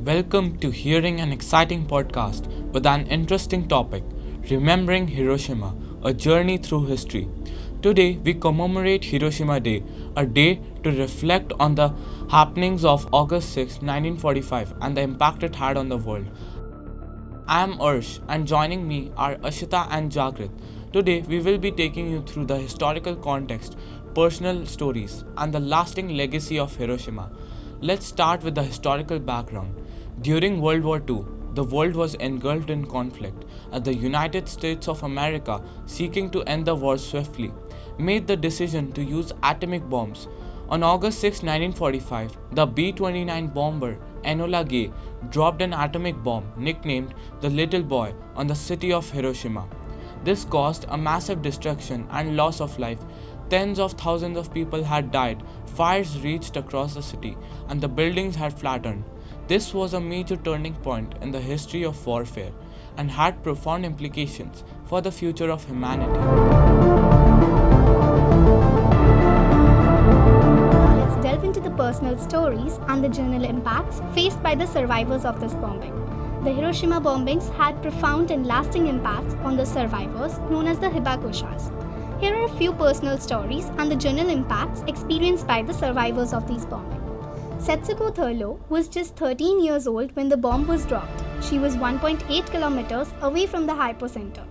Welcome to hearing an exciting podcast with an interesting topic, Remembering Hiroshima, a journey through history. Today we commemorate Hiroshima Day, a day to reflect on the happenings of August 6, 1945 and the impact it had on the world. I am Arsh and joining me are Ashita and Jagrit. Today we will be taking you through the historical context, personal stories and the lasting legacy of Hiroshima. Let's start with the historical background. During World War II, the world was engulfed in conflict, and the United States of America, seeking to end the war swiftly, made the decision to use atomic bombs. On August 6, 1945, the B-29 bomber Enola Gay dropped an atomic bomb nicknamed the Little Boy on the city of Hiroshima. This caused a massive destruction and loss of life. Tens of thousands of people had died, fires reached across the city, and the buildings had flattened. This was a major turning point in the history of warfare and had profound implications for the future of humanity. Let's delve into the personal stories and the general impacts faced by the survivors of this bombing. The Hiroshima bombings had profound and lasting impacts on the survivors known as the hibakushas. Here are a few personal stories and the general impacts experienced by the survivors of these bombings. Setsuko Thurlow was just 13 years old when the bomb was dropped. She was 1.8 kilometers away from the hypocenter.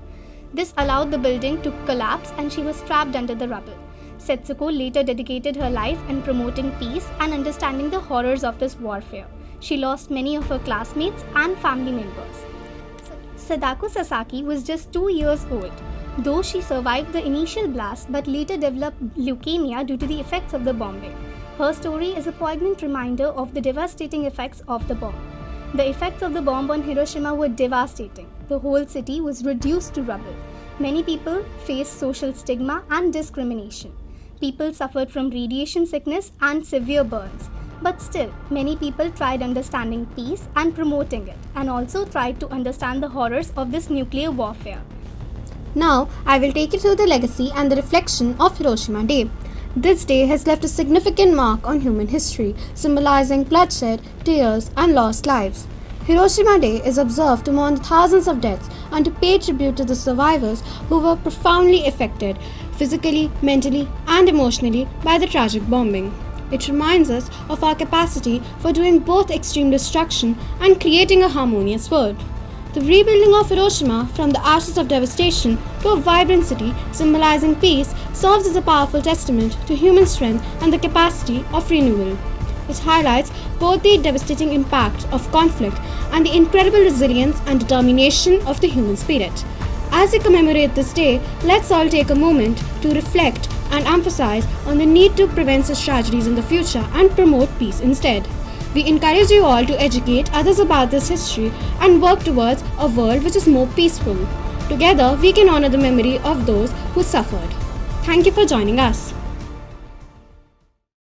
This allowed the building to collapse and she was trapped under the rubble. Setsuko later dedicated her life in promoting peace and understanding the horrors of this warfare. She lost many of her classmates and family members. Sadako Sasaki was just 2 years old. Though she survived the initial blast but later developed leukemia due to the effects of the bombing. Her story is a poignant reminder of the devastating effects of the bomb. The effects of the bomb on Hiroshima were devastating. The whole city was reduced to rubble. Many people faced social stigma and discrimination. People suffered from radiation sickness and severe burns. But still, many people tried understanding peace and promoting it, and also tried to understand the horrors of this nuclear warfare. Now, I will take you through the legacy and the reflection of Hiroshima Day. This day has left a significant mark on human history, symbolizing bloodshed, tears, and lost lives. Hiroshima Day is observed to mourn the thousands of deaths and to pay tribute to the survivors who were profoundly affected, physically, mentally, and emotionally by the tragic bombing. It reminds us of our capacity for doing both extreme destruction and creating a harmonious world. The rebuilding of Hiroshima from the ashes of devastation to a vibrant city symbolizing peace serves as a powerful testament to human strength and the capacity of renewal. It highlights both the devastating impact of conflict and the incredible resilience and determination of the human spirit. As we commemorate this day, let's all take a moment to reflect and emphasize on the need to prevent such tragedies in the future and promote peace instead. We encourage you all to educate others about this history and work towards a world which is more peaceful. Together, we can honor the memory of those who suffered. Thank you for joining us.